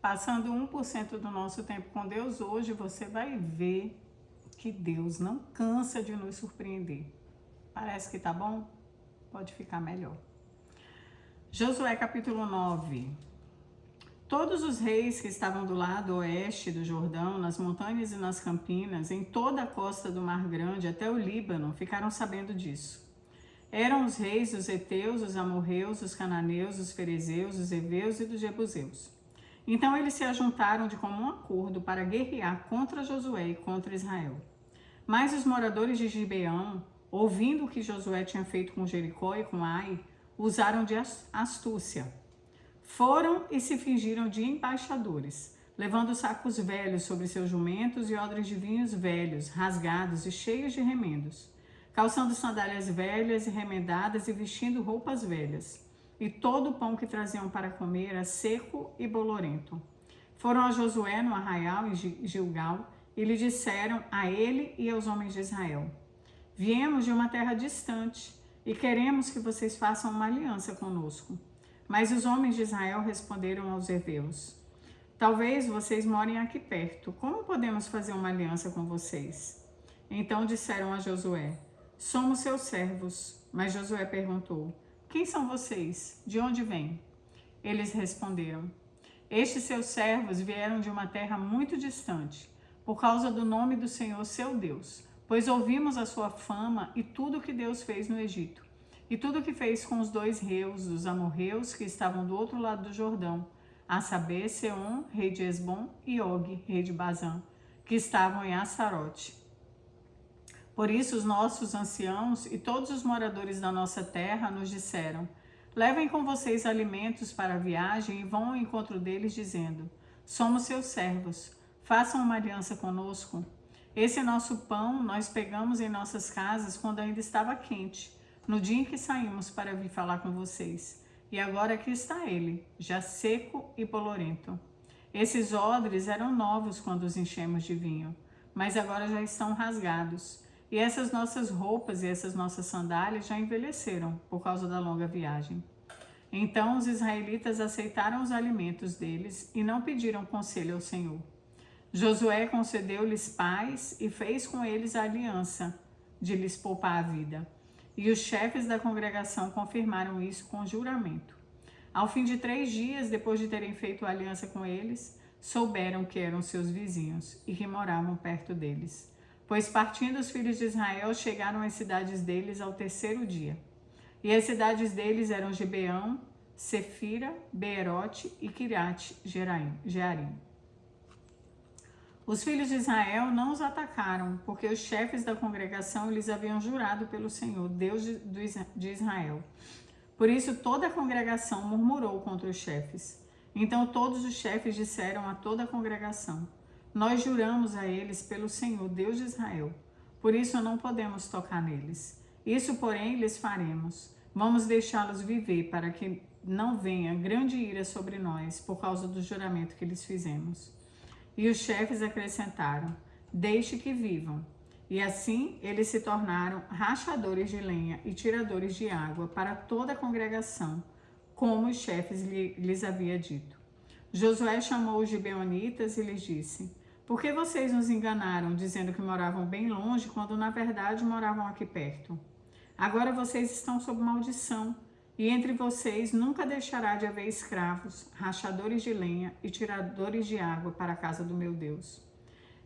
Passando 1% do nosso tempo com Deus hoje, você vai ver que Deus não cansa de nos surpreender. Parece que tá bom? Pode ficar melhor. Josué capítulo 9. Todos os reis que estavam do lado oeste do Jordão, nas montanhas e nas campinas, em toda a costa do Mar Grande até o Líbano, ficaram sabendo disso. Eram os reis dos heteus, os amorreus, os cananeus, os ferezeus, os heveus e dos jebuseus. Então eles se ajuntaram de comum acordo para guerrear contra Josué e contra Israel. Mas os moradores de Gibeão, ouvindo o que Josué tinha feito com Jericó e com Ai, usaram de astúcia. Foram e se fingiram de embaixadores, levando sacos velhos sobre seus jumentos e odres de vinhos velhos, rasgados e cheios de remendos, calçando sandálias velhas e remendadas e vestindo roupas velhas. E todo o pão que traziam para comer era seco e bolorento. Foram a Josué no arraial em Gilgal e lhe disseram a ele e aos homens de Israel: viemos de uma terra distante e queremos que vocês façam uma aliança conosco. Mas os homens de Israel responderam aos heveus: talvez vocês morem aqui perto. Como podemos fazer uma aliança com vocês? Então disseram a Josué: somos seus servos. Mas Josué perguntou: quem são vocês? De onde vêm? Eles responderam: estes seus servos vieram de uma terra muito distante, por causa do nome do Senhor seu Deus, pois ouvimos a sua fama e tudo o que Deus fez no Egito, e tudo o que fez com os 2 reis, os amorreus, que estavam do outro lado do Jordão, a saber, Seom, rei de Esbom, e Og, rei de Bazã, que estavam em Astarote. Por isso os nossos anciãos e todos os moradores da nossa terra nos disseram: levem com vocês alimentos para a viagem e vão ao encontro deles dizendo: somos seus servos, façam uma aliança conosco. Esse nosso pão nós pegamos em nossas casas quando ainda estava quente, no dia em que saímos para vir falar com vocês. E agora aqui está ele, já seco e bolorento. Esses odres eram novos quando os enchemos de vinho, mas agora já estão rasgados. E essas nossas roupas e essas nossas sandálias já envelheceram por causa da longa viagem. Então os israelitas aceitaram os alimentos deles e não pediram conselho ao Senhor. Josué concedeu-lhes paz e fez com eles a aliança de lhes poupar a vida. E os chefes da congregação confirmaram isso com juramento. Ao fim de 3 dias, depois de terem feito a aliança com eles, souberam que eram seus vizinhos e que moravam perto deles. Pois partindo os filhos de Israel, chegaram às cidades deles ao 3º dia. E as cidades deles eram Gibeão, Sefira, Beerote e Kiriat Jearim. Os filhos de Israel não os atacaram, porque os chefes da congregação lhes haviam jurado pelo Senhor, Deus de Israel. Por isso toda a congregação murmurou contra os chefes. Então todos os chefes disseram a toda a congregação: nós juramos a eles pelo Senhor, Deus de Israel. Por isso não podemos tocar neles. Isso, porém, lhes faremos. Vamos deixá-los viver para que não venha grande ira sobre nós por causa do juramento que lhes fizemos. E os chefes acrescentaram: deixe que vivam. E assim eles se tornaram rachadores de lenha e tiradores de água para toda a congregação, como os chefes lhes havia dito. Josué chamou os gibeonitas e lhes disse: por que vocês nos enganaram, dizendo que moravam bem longe, quando na verdade moravam aqui perto? Agora vocês estão sob maldição, e entre vocês nunca deixará de haver escravos, rachadores de lenha e tiradores de água para a casa do meu Deus.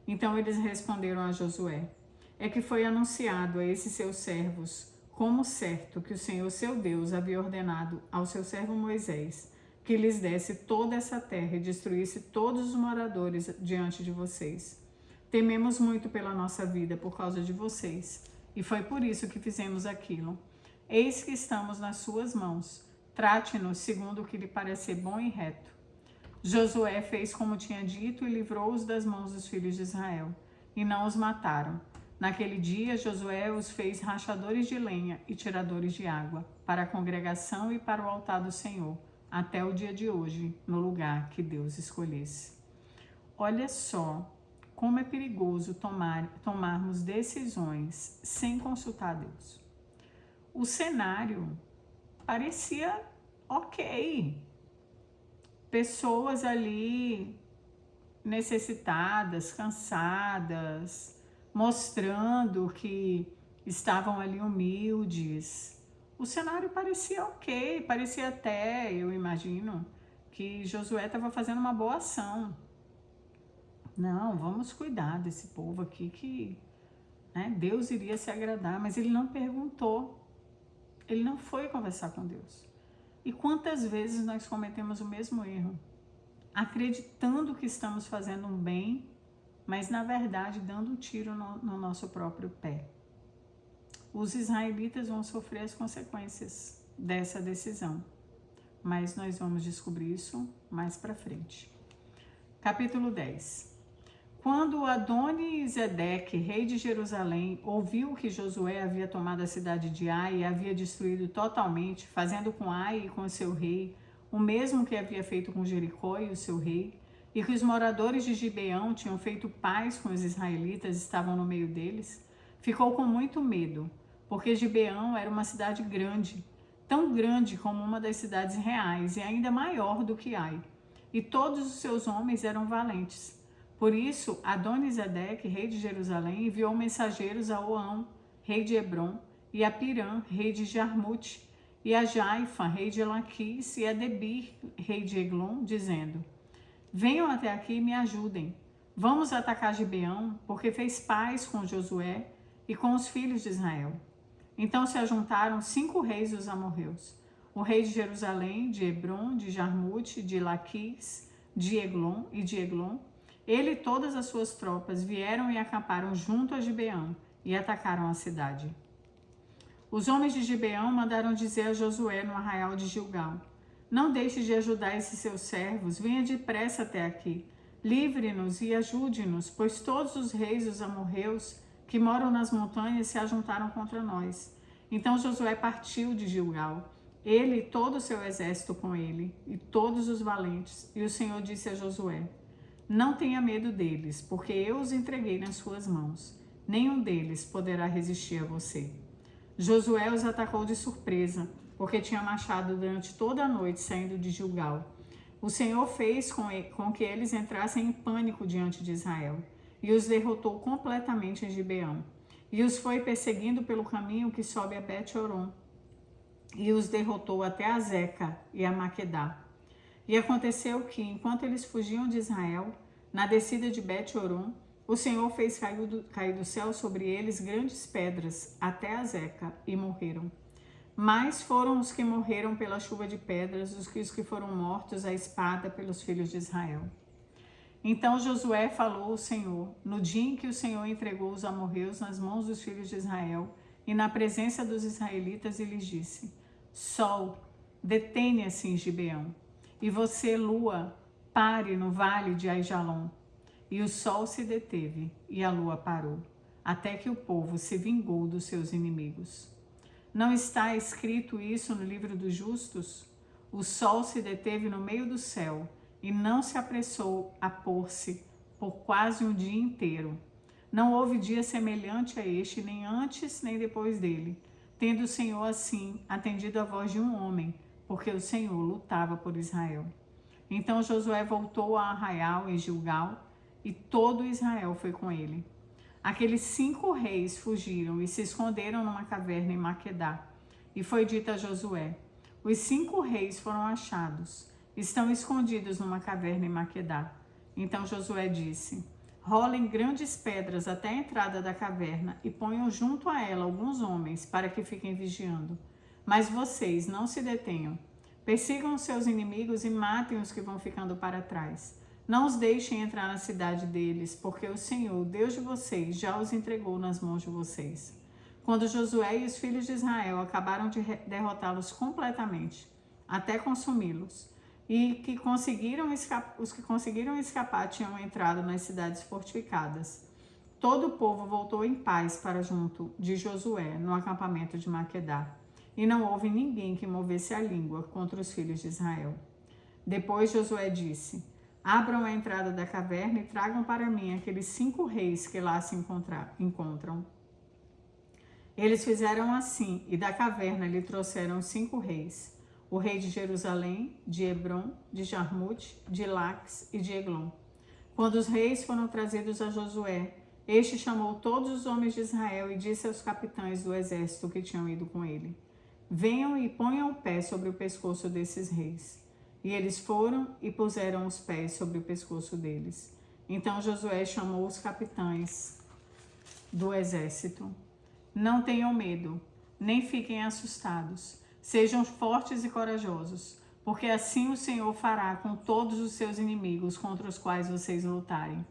Então eles responderam a Josué: é que foi anunciado a esses seus servos, como certo que o Senhor seu Deus havia ordenado ao seu servo Moisés, que lhes desse toda essa terra e destruísse todos os moradores diante de vocês. Tememos muito pela nossa vida por causa de vocês, e foi por isso que fizemos aquilo. Eis que estamos nas suas mãos. Trate-nos segundo o que lhe parecer bom e reto. Josué fez como tinha dito e livrou-os das mãos dos filhos de Israel, e não os mataram. Naquele dia, Josué os fez rachadores de lenha e tiradores de água, para a congregação e para o altar do Senhor, até o dia de hoje, no lugar que Deus escolhesse. Olha só como é perigoso tomarmos decisões sem consultar Deus. O cenário parecia ok. pessoas ali necessitadas, cansadas, mostrando que estavam ali humildes. O cenário parecia ok, parecia até, eu imagino, que Josué estava fazendo uma boa ação. Não, vamos cuidar desse povo aqui que, né, Deus iria se agradar, mas ele não perguntou, ele não foi conversar com Deus. E quantas vezes nós cometemos o mesmo erro? Acreditando que estamos fazendo um bem, mas na verdade dando um tiro no nosso próprio pé. Os israelitas vão sofrer as consequências dessa decisão, mas nós vamos descobrir isso mais para frente. Capítulo 10. Quando Adoni-Zedeque, rei de Jerusalém, ouviu que Josué havia tomado a cidade de Ai e havia destruído totalmente, fazendo com Ai e com seu rei o mesmo que havia feito com Jericó e o seu rei, e que os moradores de Gibeão tinham feito paz com os israelitas, estavam no meio deles, ficou com muito medo, porque Gibeão era uma cidade grande, tão grande como uma das cidades reais e ainda maior do que Ai, e todos os seus homens eram valentes. Por isso, Adoni-Zedeque, rei de Jerusalém, enviou mensageiros a Oão, rei de Hebrom, e a Pirã, rei de Jarmute, e a Jaifa, rei de Laquis, e a Debir, rei de Eglon, dizendo: venham até aqui e me ajudem. Vamos atacar Gibeão, porque fez paz com Josué e com os filhos de Israel. Então se ajuntaram 5 reis dos amorreus: o rei de Jerusalém, de Hebrom, de Jarmute, de Laquis, de Eglon e de Eglon. Ele e todas as suas tropas vieram e acamparam junto a Gibeão e atacaram a cidade. Os homens de Gibeão mandaram dizer a Josué no arraial de Gilgal: não deixe de ajudar esses seus servos, venha depressa até aqui. Livre-nos e ajude-nos, pois todos os reis dos amorreus que moram nas montanhas se ajuntaram contra nós. Então Josué partiu de Gilgal, ele e todo o seu exército com ele, e todos os valentes. E o Senhor disse a Josué: não tenha medo deles, porque eu os entreguei nas suas mãos. Nenhum deles poderá resistir a você. Josué os atacou de surpresa, porque tinha marchado durante toda a noite saindo de Gilgal. O Senhor fez com que eles entrassem em pânico diante de Israel, e os derrotou completamente em Gibeão. E os foi perseguindo pelo caminho que sobe a Bet-Horon, e os derrotou até a Zeca e a Maquedá. E aconteceu que, enquanto eles fugiam de Israel, na descida de Bet-Horon, o Senhor fez cair do céu sobre eles grandes pedras, até a Zeca, e morreram. Mais foram os que morreram pela chuva de pedras do que os que foram mortos à espada pelos filhos de Israel. Então Josué falou ao Senhor, no dia em que o Senhor entregou os amorreus nas mãos dos filhos de Israel, e na presença dos israelitas, e lhes disse: Sol, detenha-se em Gibeão. E você, lua, pare no vale de Aijalon. E o sol se deteve, e a lua parou, até que o povo se vingou dos seus inimigos. Não está escrito isso no livro dos justos? O sol se deteve no meio do céu, e não se apressou a pôr-se por quase um dia inteiro. Não houve dia semelhante a este, nem antes nem depois dele, tendo o Senhor assim atendido a voz de um homem, porque o Senhor lutava por Israel. Então Josué voltou a arraial em Gilgal, e todo Israel foi com ele. Aqueles 5 reis fugiram e se esconderam numa caverna em Maquedá. E foi dito a Josué: os 5 reis foram achados, estão escondidos numa caverna em Maquedá. Então Josué disse: rolem grandes pedras até a entrada da caverna e ponham junto a ela alguns homens para que fiquem vigiando. Mas vocês não se detenham. Persigam os seus inimigos e matem os que vão ficando para trás. Não os deixem entrar na cidade deles, porque o Senhor, Deus de vocês, já os entregou nas mãos de vocês. Quando Josué e os filhos de Israel acabaram de derrotá-los completamente, até consumi-los, e os que conseguiram escapar tinham entrado nas cidades fortificadas, todo o povo voltou em paz para junto de Josué, no acampamento de Maquedá, e não houve ninguém que movesse a língua contra os filhos de Israel. Depois Josué disse: abram a entrada da caverna e tragam para mim aqueles 5 reis que lá se encontram. Eles fizeram assim, e da caverna lhe trouxeram 5 reis. o rei de Jerusalém, de Hebrom, de Jarmute, de Laques e de Eglon. Quando os reis foram trazidos a Josué, este chamou todos os homens de Israel e disse aos capitães do exército que tinham ido com ele: venham e ponham o pé sobre o pescoço desses reis. E eles foram e puseram os pés sobre o pescoço deles. Então Josué chamou os capitães do exército. Não tenham medo, nem fiquem assustados. Sejam fortes e corajosos, porque assim o Senhor fará com todos os seus inimigos contra os quais vocês lutarem.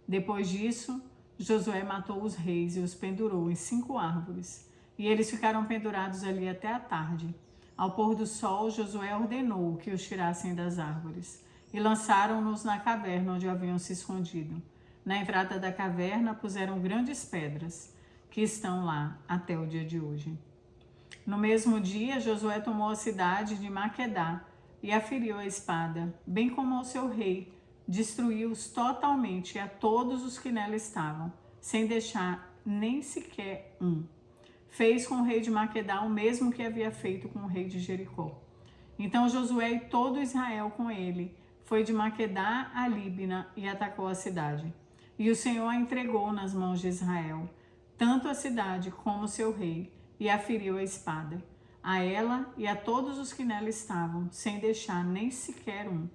Depois disso, Josué matou os reis e os pendurou em 5 árvores. E eles ficaram pendurados ali até a tarde. Ao pôr do sol, Josué ordenou que os tirassem das árvores e lançaram-nos na caverna onde haviam se escondido. Na entrada da caverna puseram grandes pedras, que estão lá até o dia de hoje. No mesmo dia, Josué tomou a cidade de Maquedá e a feriu a espada, bem como ao seu rei, destruiu-os totalmente a todos os que nela estavam, sem deixar nem sequer um. Fez com o rei de Maquedá o mesmo que havia feito com o rei de Jericó. Então Josué e todo Israel com ele foi de Maquedá a Líbina e atacou a cidade. E o Senhor a entregou nas mãos de Israel, tanto a cidade como o seu rei, e a feriu a espada, a ela e a todos os que nela estavam, sem deixar nem sequer um.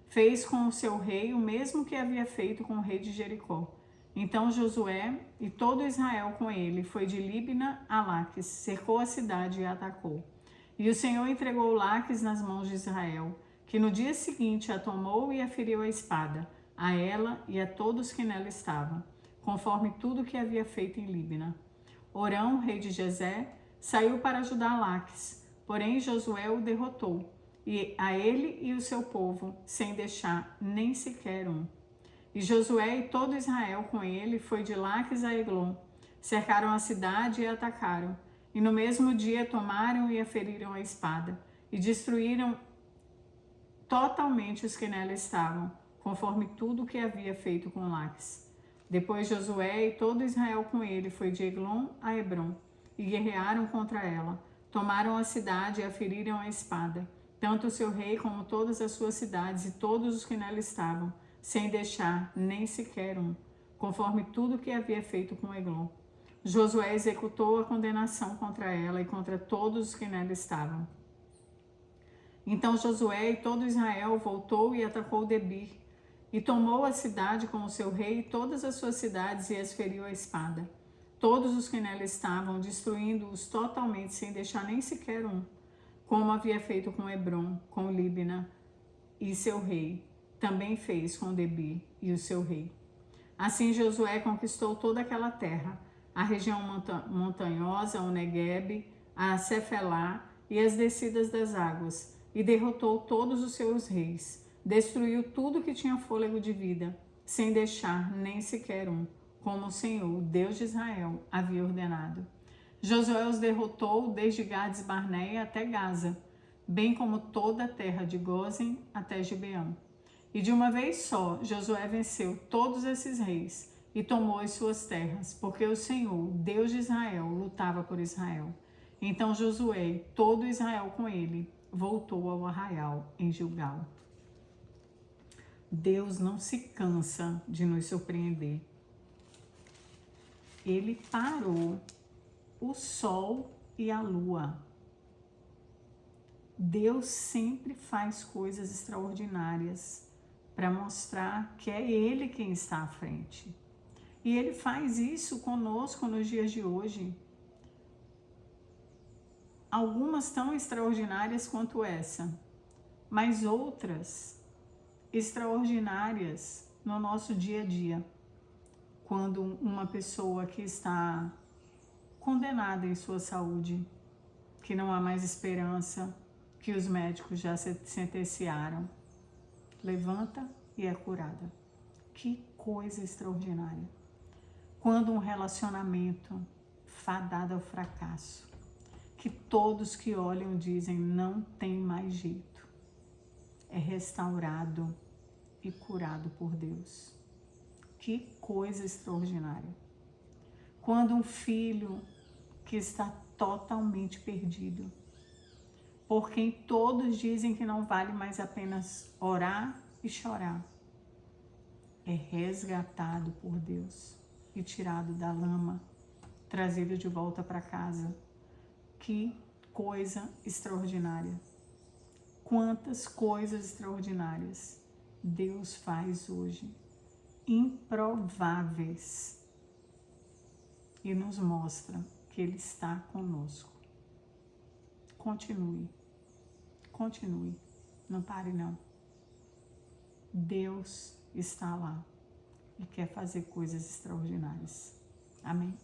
Fez com o seu rei o mesmo que havia feito com o rei de Jericó. Então Josué e todo Israel com ele foi de Líbina a Laques, cercou a cidade e a atacou. E o Senhor entregou Laques nas mãos de Israel, que no dia seguinte a tomou e a feriu a espada, a ela e a todos que nela estavam, conforme tudo que havia feito em Líbina. Orão, rei de Gezé, saiu para ajudar Laques, porém Josué o derrotou, e a ele e o seu povo, sem deixar nem sequer um. E Josué e todo Israel com ele foi de Laques a Eglon, cercaram a cidade e a atacaram, e no mesmo dia tomaram e a feriram a espada, e destruíram totalmente os que nela estavam, conforme tudo o que havia feito com Laques. Depois Josué e todo Israel com ele foi de Eglon a Hebrom, e guerrearam contra ela. Tomaram a cidade e a feriram a espada, tanto o seu rei como todas as suas cidades e todos os que nela estavam, sem deixar nem sequer um, conforme tudo o que havia feito com Eglon. Josué executou a condenação contra ela e contra todos os que nela estavam. Então Josué e todo Israel voltou e atacou Debir, e tomou a cidade com o seu rei e todas as suas cidades e as feriu a espada. Todos os que nela estavam, destruindo-os totalmente, sem deixar nem sequer um, como havia feito com Hebrom, com Líbina e seu rei, também fez com Debir e o seu rei. Assim Josué conquistou toda aquela terra, a região montanhosa, o Neguebe, a Cefelá e as descidas das águas, e derrotou todos os seus reis. Destruiu tudo que tinha fôlego de vida, sem deixar nem sequer um, como o Senhor, Deus de Israel, havia ordenado. Josué os derrotou desde Gades Barneia até Gaza, bem como toda a terra de Gósen até Gibeão. E de uma vez só, Josué venceu todos esses reis e tomou as suas terras, porque o Senhor, Deus de Israel, lutava por Israel. Então Josué e todo Israel com ele voltou ao arraial em Gilgal. Deus não se cansa de nos surpreender. Ele parou o sol e a lua. Deus sempre faz coisas extraordinárias para mostrar que é Ele quem está à frente. E Ele faz isso conosco nos dias de hoje. Algumas tão extraordinárias quanto essa, mas outras extraordinárias no nosso dia a dia. Quando uma pessoa que está condenada em sua saúde, que não há mais esperança, que os médicos já sentenciaram, levanta e é curada. Que coisa extraordinária. Quando um relacionamento fadado ao fracasso, que todos que olham dizem não tem mais jeito, é restaurado e curado por Deus. Que coisa extraordinária. Quando um filho que está totalmente perdido, por quem todos dizem que não vale mais apenas orar e chorar, é resgatado por Deus e tirado da lama, trazido de volta para casa. Que coisa extraordinária! Quantas coisas extraordinárias Deus faz hoje, improváveis, e nos mostra que Ele está conosco. Continue, continue, não pare não. Deus está lá e quer fazer coisas extraordinárias. Amém?